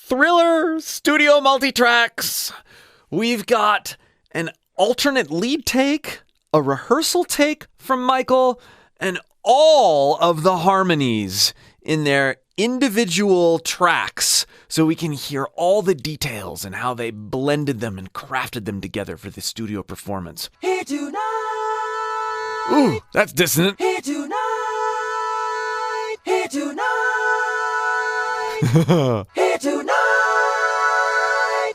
Thriller Studio Multitracks. We've got an alternate lead take, a rehearsal take from Michael, and all of the harmonies in their individual tracks so we can hear all the details and how they blended them and crafted them together for the studio performance. Here tonight. Ooh, that's dissonant. Here tonight. Here tonight. Here tonight.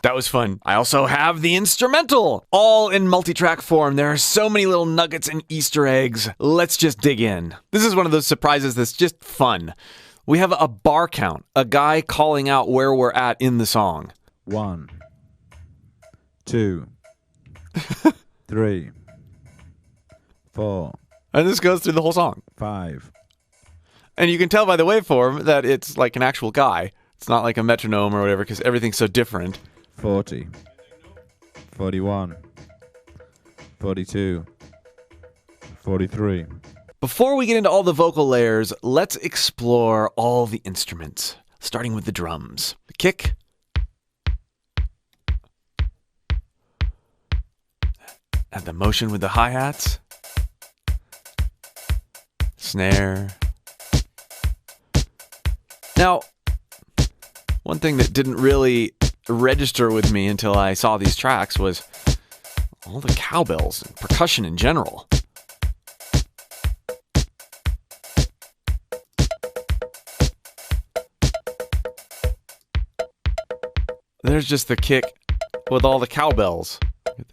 That was fun. I also have the instrumental, all in multi-track form. There are so many little nuggets and Easter eggs. Let's just dig in. This is one of those surprises that's just fun. We have a bar count, a guy calling out where we're at in the song. 1, 2, 3, 4, And this goes through the whole song. 5. And you can tell by the waveform that it's like an actual guy. It's not like a metronome or whatever because everything's so different. 40, 41, 42, 43. Before we get into all the vocal layers, let's explore all the instruments, starting with the drums. The kick. And the motion with the hi-hats. Snare. Now, one thing that didn't really register with me until I saw these tracks was all the cowbells and percussion in general. There's just the kick with all the cowbells.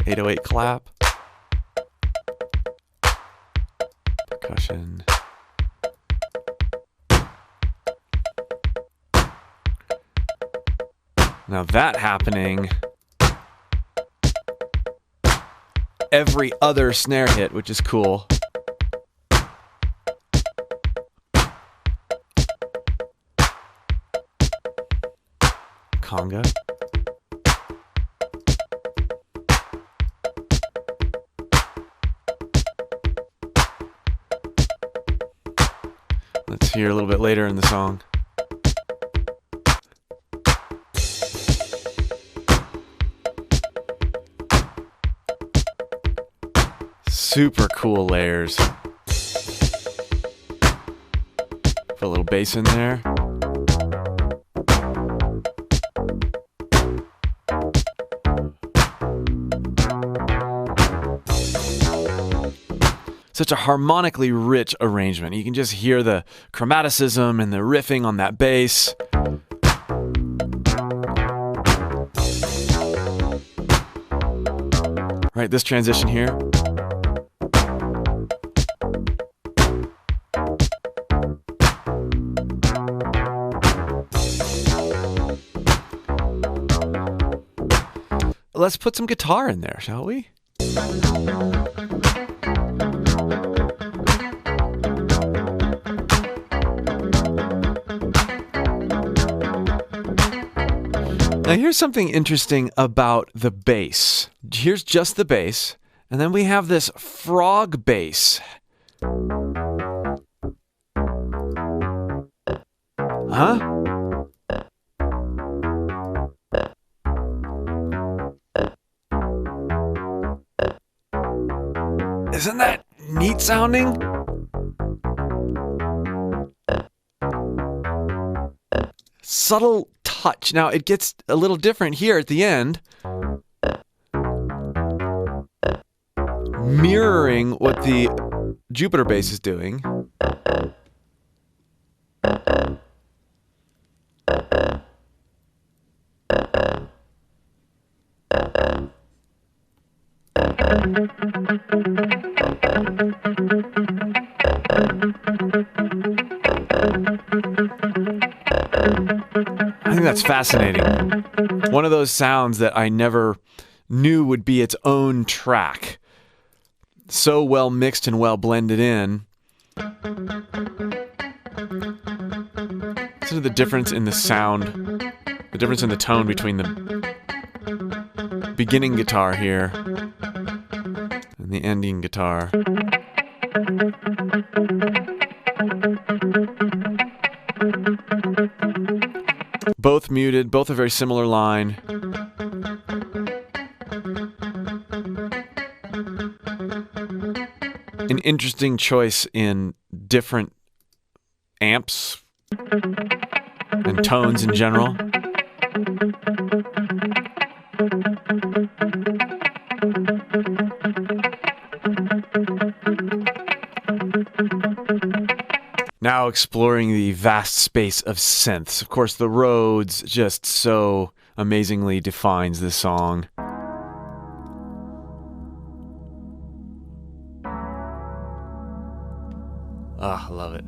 808 clap. Percussion. Now that happening, every other snare hit, which is cool. Conga. Let's hear a little bit later in the song. Super cool layers. Put a little bass in there. Such a harmonically rich arrangement. You can just hear the chromaticism and the riffing on that bass. Right, this transition here. Let's put some guitar in there, shall we? Now here's something interesting about the bass. Here's just the bass, and then we have this frog bass. Huh? Isn't that neat sounding? Subtle touch. Now it gets a little different here at the end. Mirroring what the Jupiter bass is doing. I think that's fascinating. One of those sounds that I never knew would be its own track. So well mixed and well blended in. Listen to the difference in the sound, the difference in the tone between the beginning guitar here and the ending guitar. Both muted, both a very similar line. An interesting choice in different amps and tones in general. Now exploring the vast space of synths. Of course, the Rhodes just so amazingly defines this song. Ah, I love it.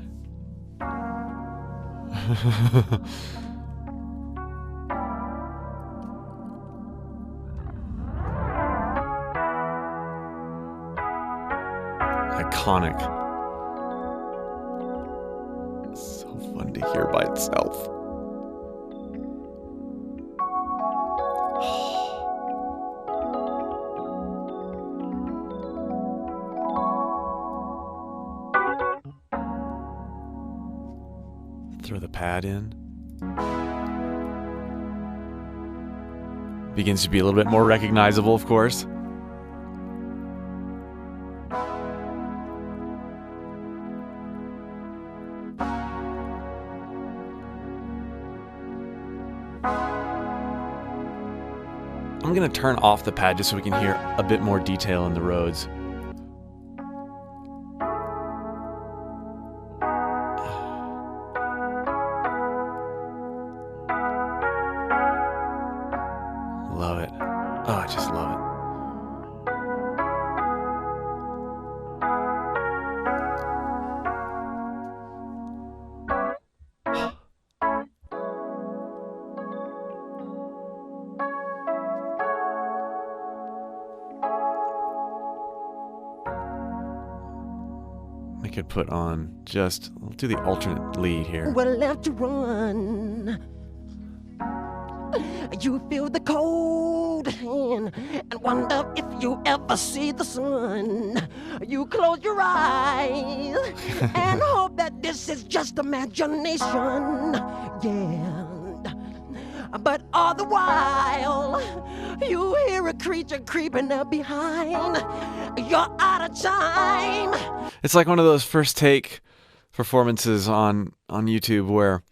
Iconic. So fun to hear by itself. Throw the pad in. Begins to be a little bit more recognizable, of course. I'm going to turn off the pad just so we can hear a bit more detail in the Rhodes. Love it. Oh, I just love it. I could put on just, I'll do the alternate lead here. Well, left to run. You feel the cold hand and wonder if you ever see the sun. You close your eyes and hope that this is just imagination. Yeah. But all the while, you hear a creature creeping up behind. You're out of time. It's like one of those first take performances on YouTube where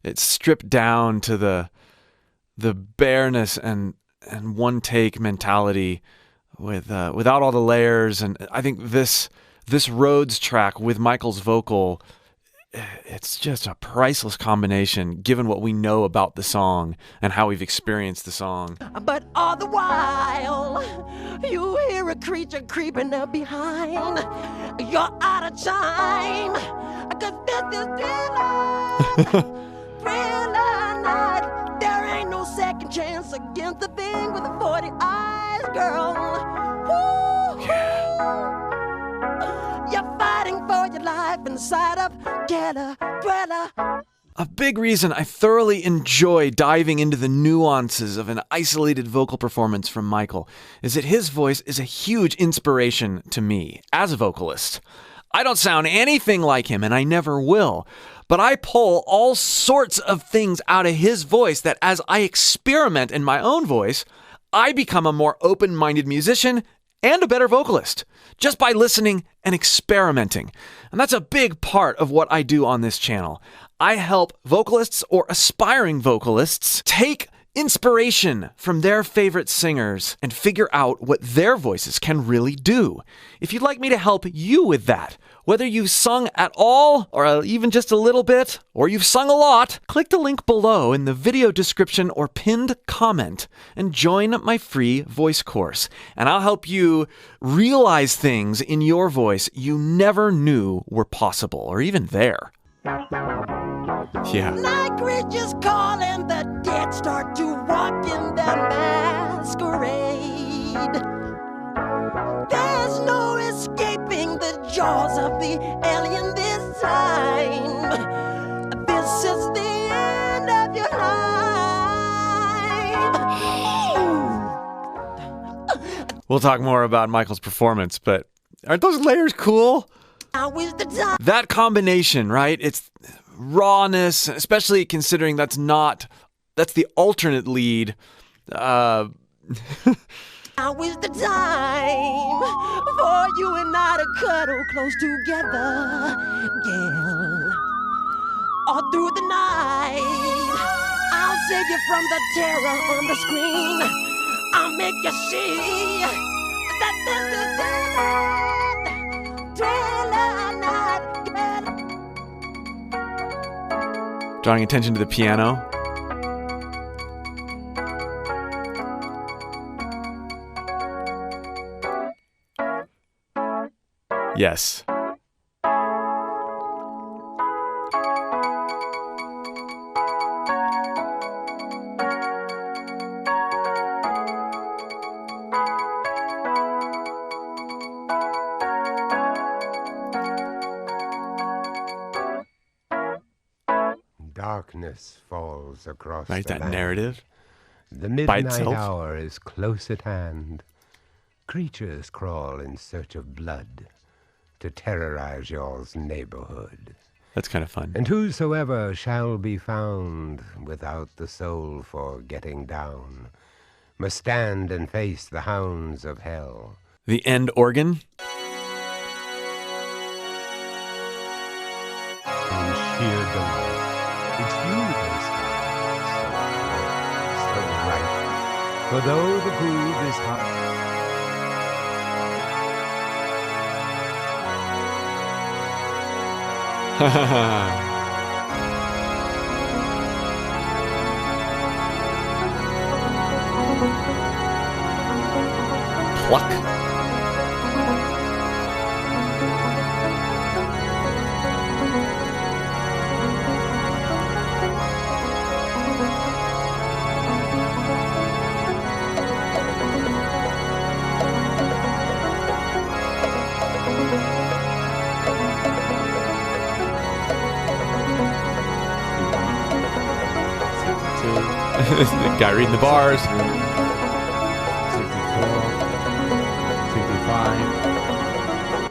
it's stripped down to the bareness and one take mentality without all the layers. And I think this Rhodes track with Michael's vocal, it's just a priceless combination given what we know about the song and how we've experienced the song. But all the while, you hear a creature creeping up behind. You're out of time. 'Cause this is thriller. Thriller night. There ain't no second chance against the thing with the 40 eyes, girl. Woo. You're fighting for your life inside of Thriller. A big reason I thoroughly enjoy diving into the nuances of an isolated vocal performance from Michael is that his voice is a huge inspiration to me as a vocalist. I don't sound anything like him, and I never will, but I pull all sorts of things out of his voice that as I experiment in my own voice, I become a more open-minded musician and a better vocalist just by listening and experimenting. And that's a big part of what I do on this channel. I help vocalists or aspiring vocalists take inspiration from their favorite singers and figure out what their voices can really do. If you'd like me to help you with that, whether you've sung at all or even just a little bit, or you've sung a lot, click the link below in the video description or pinned comment and join my free voice course. And I'll help you realize things in your voice you never knew were possible or even there. Yeah. Like creatures calling the dead start to walk in their masquerade. There's no escaping the jaws of the alien this time. This is the end of your life. We'll talk more about Michael's performance, but aren't those layers cool? Now is the time. That combination, right? It's rawness, especially considering that's not That's the alternate lead. Now is the time for you and I to cuddle close together, girl. All through the night, I'll save you from the terror on the screen. I'll make you see that this is thriller night, girl. Drawing attention to the piano. Yes. Darkness falls across Right, the that land. narrative. The by midnight itself. hour is close at hand. Creatures crawl in search of blood to terrorize y'all's neighborhood. That's kind of fun. And whosoever shall be found without the soul for getting down must stand and face the hounds of hell. The end organ. In sheer delight, it's you they spy, so right. For though the groove is hot, Pluck. The guy reading the bars. 64, 65,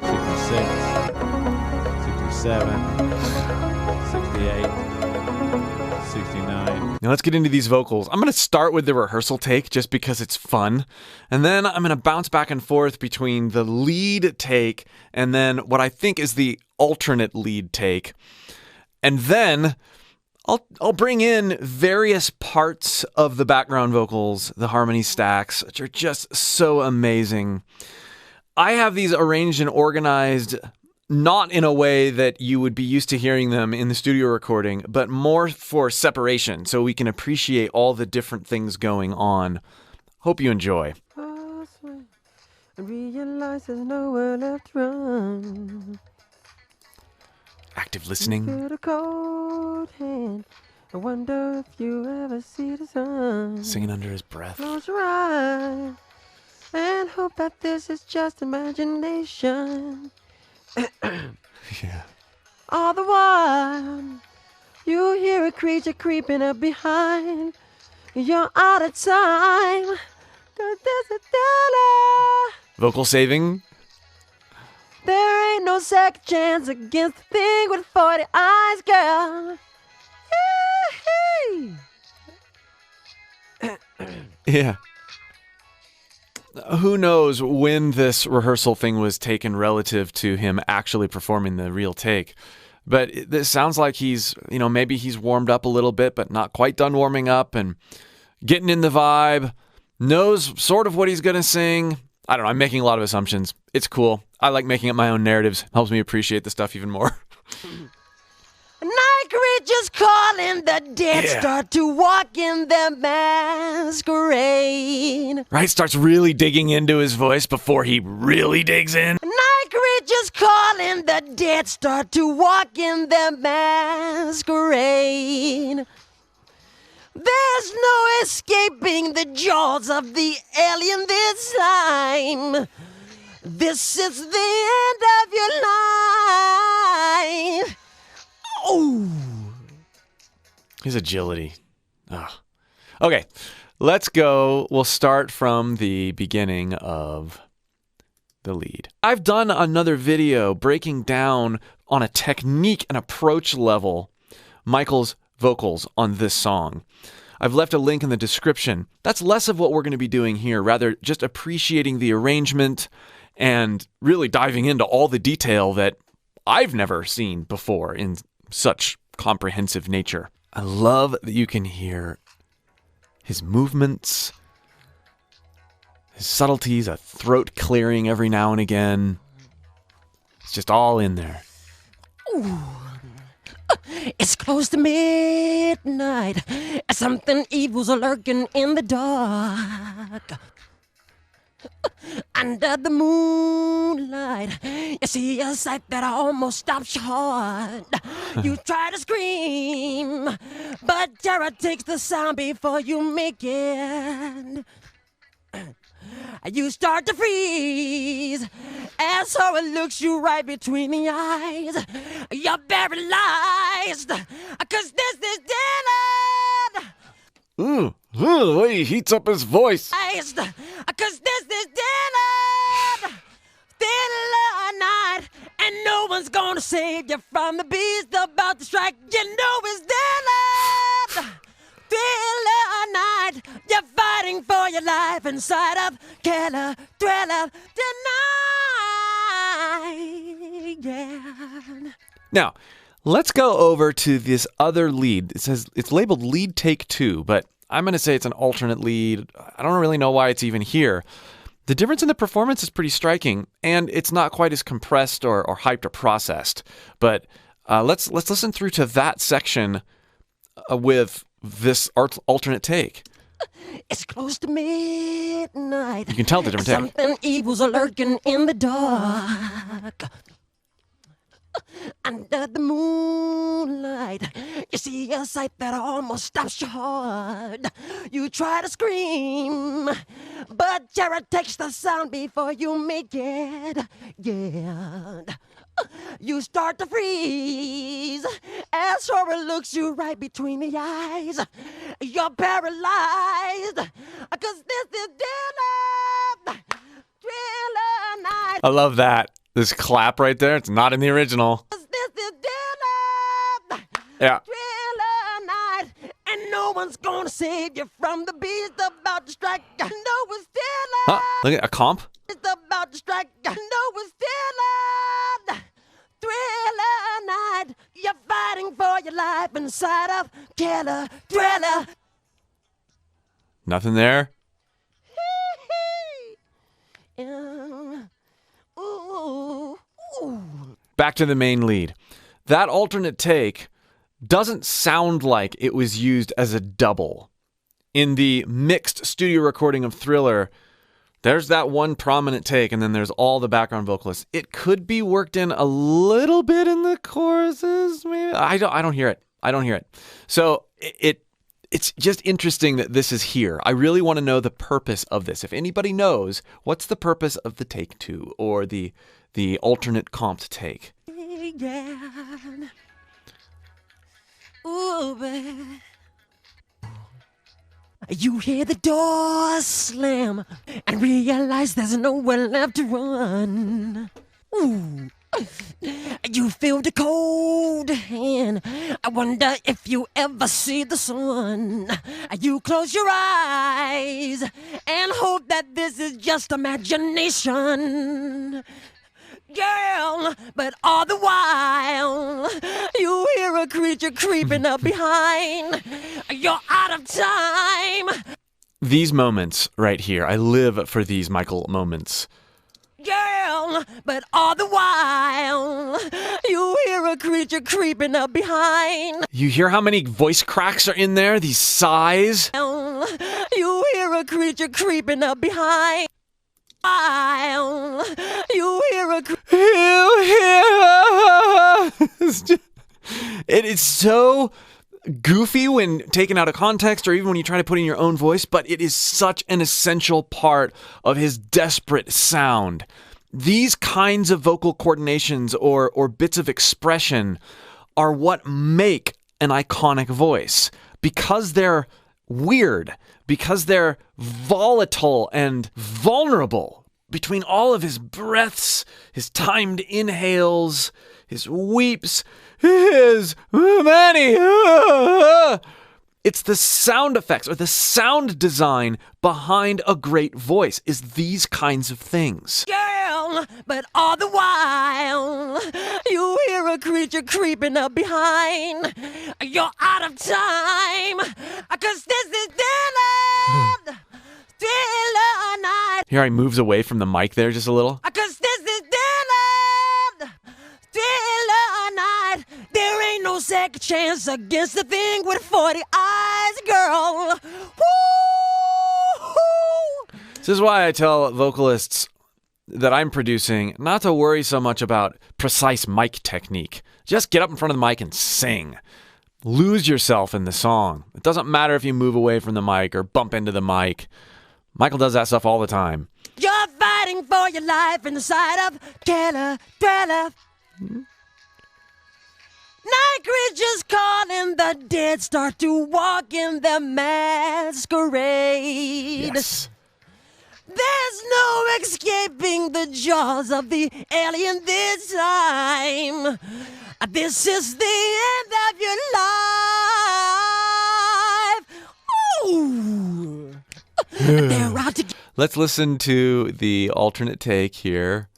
66, 67, 68, 69. Now let's get into these vocals. I'm going to start with the rehearsal take just because it's fun. And then I'm going to bounce back and forth between the lead take and then what I think is the alternate lead take. And then I'll bring in various parts of the background vocals, the harmony stacks, which are just so amazing. I have these arranged and organized not in a way that you would be used to hearing them in the studio recording, but more for separation so we can appreciate all the different things going on. Hope you enjoy. I realize there's nowhere left to run. Active listening. To the cold hand. I wonder if you ever see the sun. Singing under his breath. Close your eyes and hope that this is just imagination. Yeah. All the while, you hear a creature creeping up behind. You're out of time. 'Cause there's a dollar. Vocal saving. There ain't no second chance against the thing with 40 eyes, girl. Yeah. Who knows when this rehearsal thing was taken relative to him actually performing the real take. But this sounds like he's, maybe he's warmed up a little bit, but not quite done warming up and getting in the vibe, knows sort of what he's going to sing. I don't know. I'm making a lot of assumptions. It's cool. I like making up my own narratives. Helps me appreciate the stuff even more. Night creatures calling the dead Yeah. start to walk in their masquerade. Right? Starts really digging into his voice before he really digs in. Night creatures calling the dead start to walk in their masquerade. There's no escaping the jaws of the alien this time. This is the end of your life. Oh. His agility. Ugh. Okay, let's go. We'll start from the beginning of the lead. I've done another video breaking down on a technique and approach level Michael's vocals on this song. I've left a link in the description. That's less of what we're going to be doing here, rather just appreciating the arrangement and really diving into all the detail that I've never seen before in such comprehensive nature. I love that you can hear his movements, his subtleties, a throat clearing every now and again. It's just all in there. Ooh. It's close to midnight. Something evil's lurking in the dark. Under the moonlight, you see a sight that almost stops your heart. You try to scream, but terror takes the sound before you make it. You start to freeze as horror looks you right between the eyes. You're paralyzed, 'cause this is Dylan. The way he heats up his voice. 'Cause this is Dylan. Dylan night, and no one's gonna save you from the beast about to strike. You know it's Dylan. Dylan night, you're fighting for your life inside of Killer Thriller tonight. Yeah. Now, let's go over to this other lead. It says it's labeled lead take 2, but I'm going to say it's an alternate lead. I don't really know why it's even here. The difference in the performance is pretty striking, and it's not quite as compressed or hyped or processed. But let's listen through to that section with this alternate take. It's close to midnight. You can tell the different take. Something evil's lurking in the dark. Under the moonlight, you see a sight that almost stops your heart. You try to scream, but terror takes the sound before you make it. Yeah. You start to freeze as horror looks you right between the eyes. You're paralyzed, 'cause this is Thriller night. I love that. This clap right there, it's not in the original. 'Cause this is Dylan. Yeah. Thriller night, and no one's gonna save you from the beast about to strike. I know it's Dylan. Huh, look at a comp. It's about to strike. I know it's Dylan. Thriller night, you're fighting for your life inside of Killer Thriller. Nothing there. Ooh. Back to the main lead. That alternate take doesn't sound like it was used as a double. In the mixed studio recording of Thriller, there's that one prominent take, and then there's all the background vocalists. It could be worked in a little bit in the choruses, maybe. I don't hear it. So it's just interesting that this is here. I really want to know the purpose of this. If anybody knows, what's the purpose of the take 2 or the alternate comped take? Yeah. Ooh, baby. You hear the door slam and realize there's nowhere left to run. Ooh. You feel the cold hand. I wonder if you ever see the sun. You close your eyes and hope that this is just imagination. Girl, but all the while, you hear a creature creeping up behind. You're out of time. These moments right here, I live for these Michael moments. Girl, but all the while, you hear a creature creeping up behind. You hear how many voice cracks are in there? These sighs? You hear a creature creeping up behind. You hear a It is so goofy when taken out of context or even when you try to put in your own voice, but it is such an essential part of his desperate sound. These kinds of vocal coordinations or bits of expression are what make an iconic voice. Because they're weird, because they're volatile and vulnerable. Between all of his breaths, his timed inhales, his weeps, his many, It's the sound effects or the sound design behind a great voice is these kinds of things. Girl, but all the while you hear a creature creeping up behind. You're out of time, 'cause this is Thriller night. Here he moves away from the mic there just a little. 'Cause this is Thriller night. There ain't no second chance against the thing with 40 eyes, girl. Woo! This is why I tell vocalists that I'm producing not to worry so much about precise mic technique. Just get up in front of the mic and sing. Lose yourself in the song. It doesn't matter if you move away from the mic or bump into the mic. Michael does that stuff all the time. You're fighting for your life in the sight of Thriller. Night creatures calling, the dead start to walk in their masquerade. Yes. There's no escaping the jaws of the alien this time. This is the end of your life. Ooh. They're out to Let's listen to the alternate take here.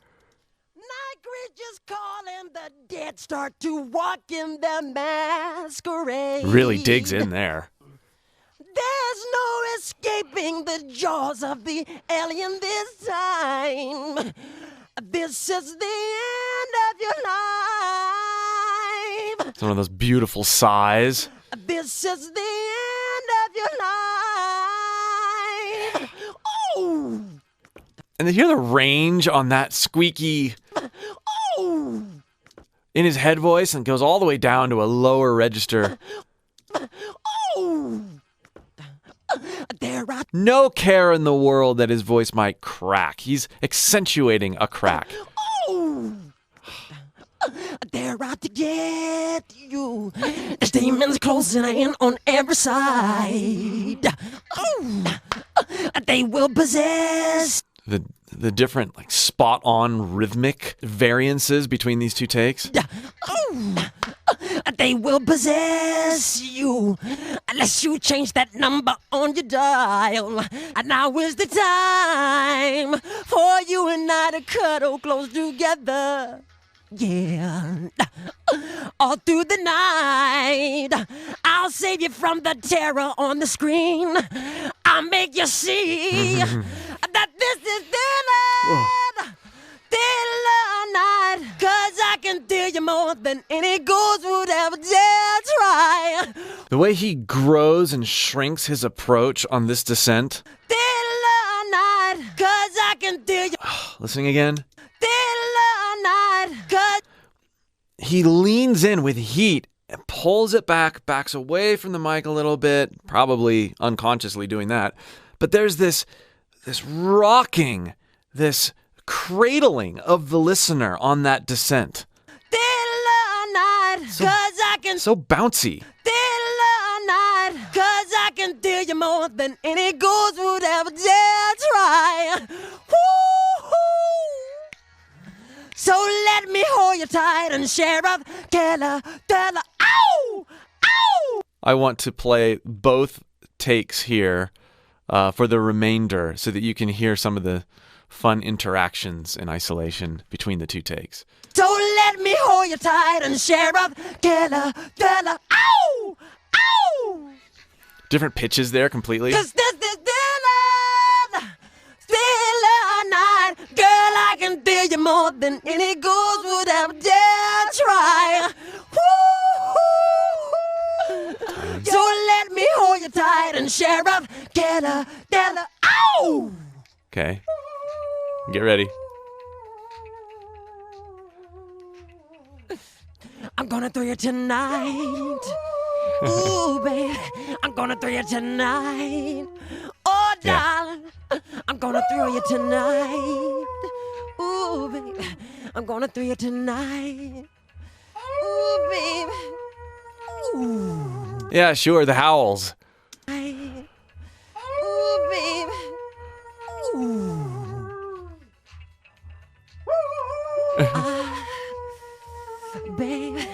Night creatures calling, the dead start to walk in their masquerade. Really digs in there. There's no escaping the jaws of the alien this time. This is the end of your life. It's one of those beautiful sighs. This is the end of your life. Oh! And then hear the range on that squeaky Oh! in his head voice and goes all the way down to a lower register. Oh! They're out. No care in the world that his voice might crack. He's accentuating a crack. Oh! They're out to get you. There's demons closing in on every side. Oh! They will possess. The different like spot on rhythmic variances between these two takes. Oh! They will possess you unless you change that number on your dial. And now is the time for you and I to cuddle close together. Yeah. All through the night, I'll save you from the terror on the screen. I'll make you see that this is Thriller night. 'Cause I can tell you more than any ghost would ever dare try. The way he grows and shrinks his approach on this descent. Thriller night. 'Cause I can tell you. Listening again. Thriller night. 'Cause He leans in with heat and pulls it back, backs away from the mic a little bit, probably unconsciously doing that. But there's this rocking, this cradling of the listener on that descent. Thriller night. 'Cause I can. So bouncy. Thriller night. 'Cause I can tell you more than any ghost would ever dare try. Woo-hoo. So let me hold you tight and Sheriff Thriller. Ow! Ow! I want to play both takes here for the remainder so that you can hear some of the fun interactions in isolation between the two takes. So let me hold you tight and Sheriff Thriller. Ow! Ow! Different pitches there completely. 'Cause this is Thriller night. Girl, I can tell you more than any ghost would ever dare try. Woo-hoo. So let me hold you tight and Sheriff Thriller. Ow! Okay. Get ready. I'm gonna throw you tonight. Ooh, baby, I'm gonna throw you tonight. Oh, Yeah. darling, I'm gonna throw you tonight. Ooh, baby, I'm gonna throw you tonight. Ooh, baby. Ooh, Yeah, sure, the howls. baby. Ooh, baby. Ooh. Baby,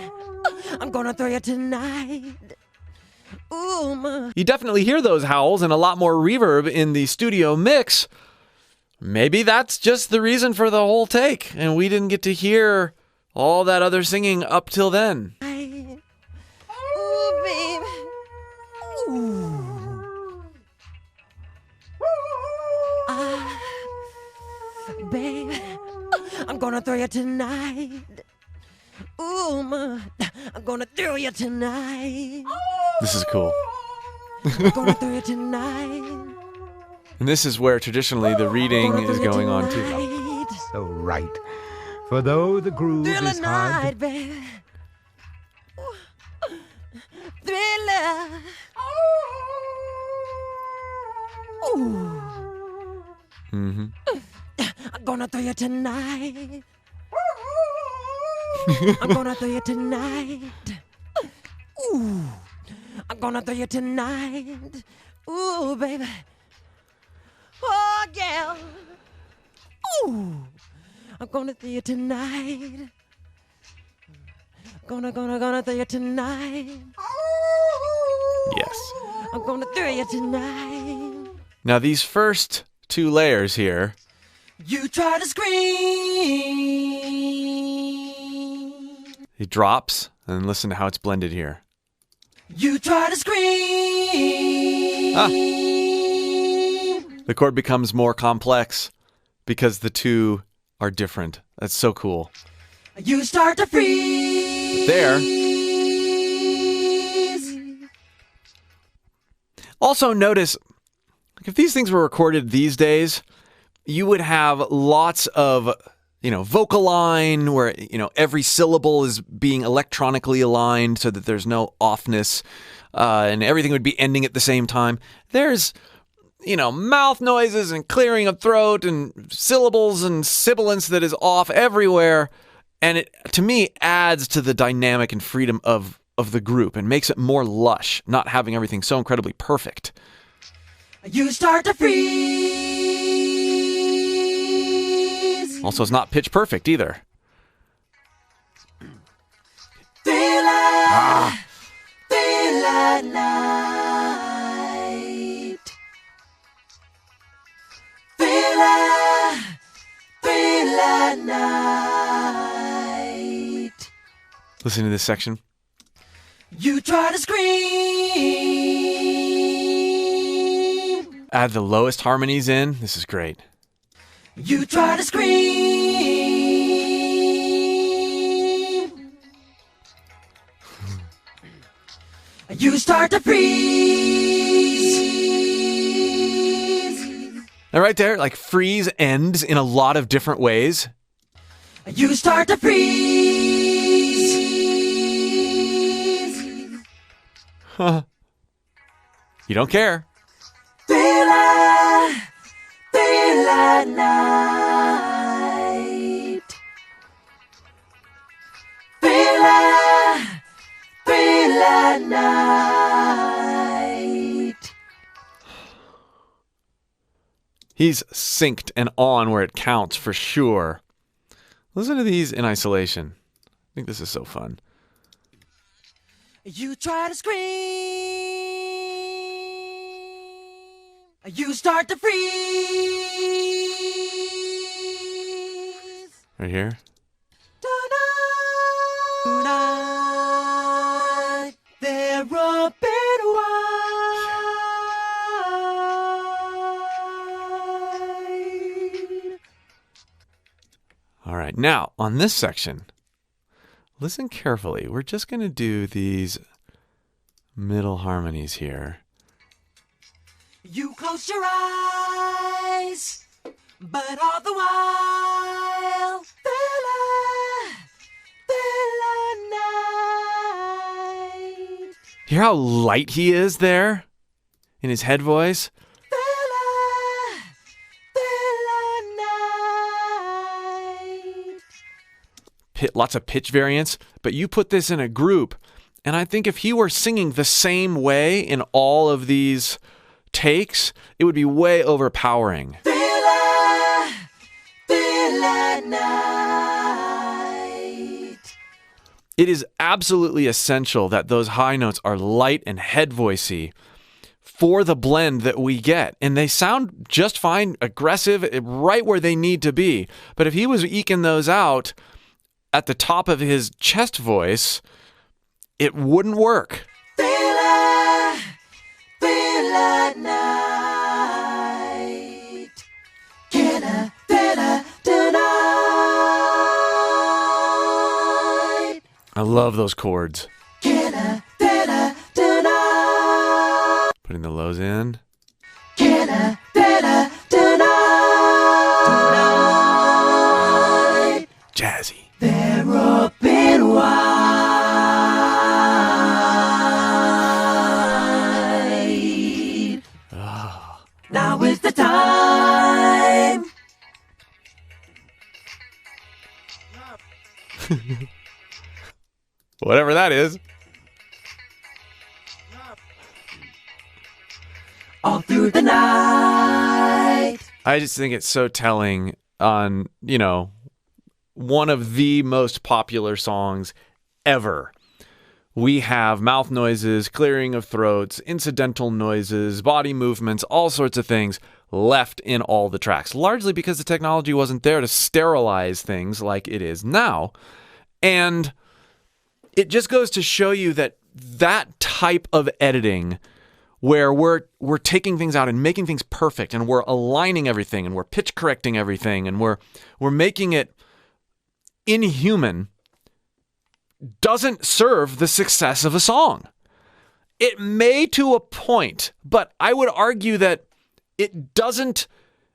I'm gonna throw you tonight. Ooh, You definitely hear those howls and a lot more reverb in the studio mix. Maybe that's just the reason for the whole take, and we didn't get to hear all that other singing up till then. Ooh, baby. Ooh. Baby, I'm gonna throw you tonight. Ooh, ma, I'm gonna throw you tonight. This is cool. I'm gonna throw you tonight. And this is where traditionally the reading is going on too. too. So right. For though the groove Thriller is hard, night, baby. Thriller. Ooh. Mm-hmm. I'm gonna throw you tonight. I'm gonna throw you tonight. Ooh. I'm gonna throw you tonight. Ooh, baby. Oh, yeah. Ooh. I'm gonna throw you tonight. Gonna throw you tonight. Yes. I'm gonna throw you tonight. Now these first two layers here, You try to scream. it drops, and listen to how it's blended here. You try to scream. The chord becomes more complex because the two are different. That's so cool. You start to freeze. There. Also notice, if these things were recorded these days, you would have lots of, vocal line where, every syllable is being electronically aligned so that there's no offness, and everything would be ending at the same time. There's, mouth noises and clearing of throat and syllables and sibilance that is off everywhere. And it, to me, adds to the dynamic and freedom of the group and makes it more lush, not having everything so incredibly perfect. You start to freeze. Also, it's not pitch perfect either. Thriller night. Thriller night. Listen to this section. You try to scream. Add the lowest harmonies in. This is great. You try to scream. You start to freeze. And right there, like freeze ends in a lot of different ways. You start to freeze. You don't care. Thriller night. Thriller night. He's synced and on where it counts for sure. Listen to these in isolation. I think this is so fun. You try to scream. You start to freeze. Right here. Tonight, they're open wide. All right. Now, on this section, listen carefully. We're just going to do these middle harmonies here. You close your eyes, but all the while, Thriller night. Hear how light he is there in his head voice? Thriller night. Lots of pitch variance, but you put this in a group, and I think if he were singing the same way in all of these takes, it would be way overpowering. Thriller night. It is absolutely essential that those high notes are light and head voicey for the blend that we get. And they sound just fine, aggressive, right where they need to be. But if he was eking those out at the top of his chest voice, it wouldn't work. Feel it night. Get a better tonight. I love those chords. Get a better tonight. Putting the lows in. Get a better tonight. Jazzy. They're up in white. Now is the time. Whatever that is. All through the night. I just think it's so telling on, one of the most popular songs ever. We have mouth noises, clearing of throats, incidental noises, body movements, all sorts of things left in all the tracks, largely because the technology wasn't there to sterilize things like it is now. And it just goes to show you that type of editing where we're taking things out and making things perfect, and we're aligning everything, and we're pitch correcting everything, and we're making it inhuman, doesn't serve the success of a song. It may to a point, but I would argue that it doesn't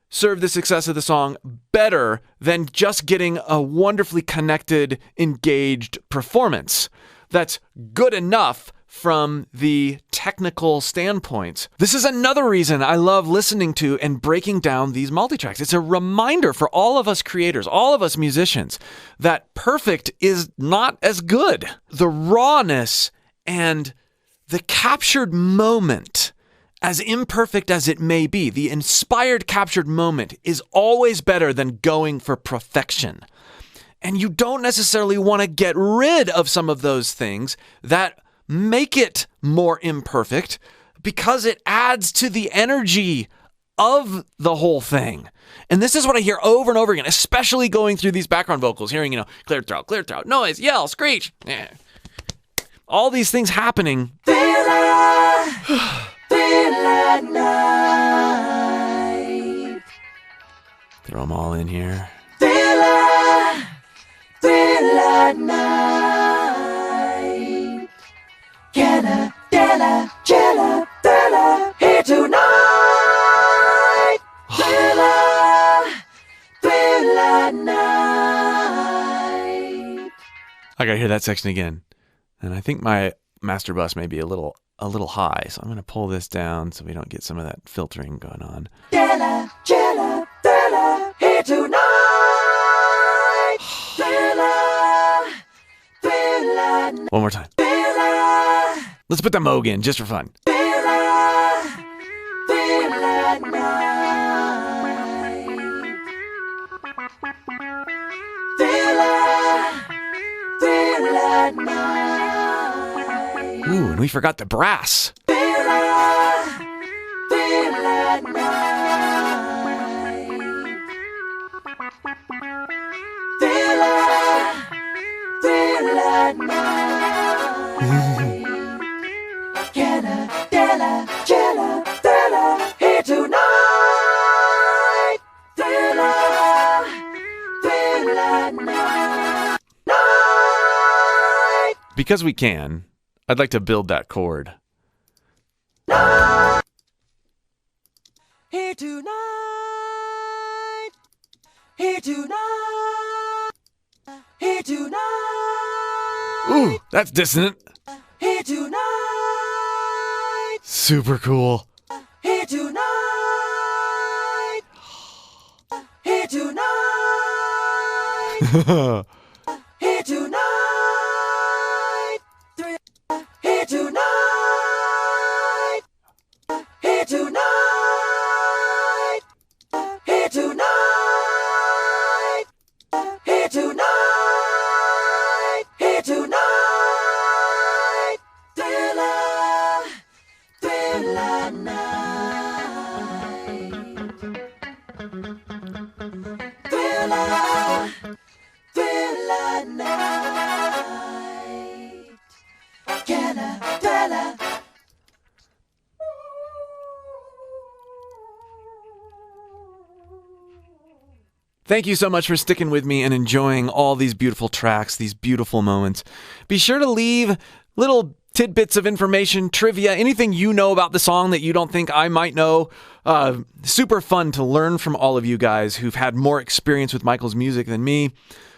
serve the success of the song better than just getting a wonderfully connected, engaged performance that's good enough from the technical standpoints. This is another reason I love listening to and breaking down these multitracks. It's a reminder for all of us creators, all of us musicians, that perfect is not as good. The rawness and the captured moment, as imperfect as it may be, the inspired captured moment is always better than going for perfection. And you don't necessarily want to get rid of some of those things that make it more imperfect, because it adds to the energy of the whole thing. And this is what I hear over and over again, especially going through these background vocals, hearing, clear throat, noise, yell, screech. All these things happening. Feel it night. Throw them all in here. Feel it night. Get a Della, here tonight. Feel it night. I gotta hear that section again. And I think my master bus may be a little high, so I'm gonna pull this down so we don't get some of that filtering going on. Della, here tonight. One more time. Let's put the Moog in just for fun. Ooh, and we forgot the brass. Get a Della, here tonight. Because we can, I'd like to build that chord. Here tonight. Here tonight. Here tonight. Ooh, that's dissonant. Here tonight. Super cool. Here tonight. Here tonight. Here tonight. Here tonight. Here tonight. Here tonight. Here tonight. Here tonight. Thriller night. Thriller. Thank you so much for sticking with me and enjoying all these beautiful tracks, these beautiful moments. Be sure to leave little tidbits of information, trivia, anything you know about the song that you don't think I might know. Super fun to learn from all of you guys who've had more experience with Michael's music than me.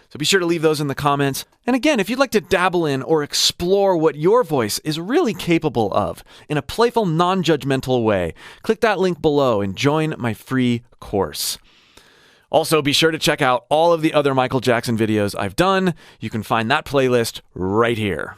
So be sure to leave those in the comments. And again, if you'd like to dabble in or explore what your voice is really capable of in a playful, non-judgmental way, click that link below and join my free course. Also, be sure to check out all of the other Michael Jackson videos I've done. You can find that playlist right here.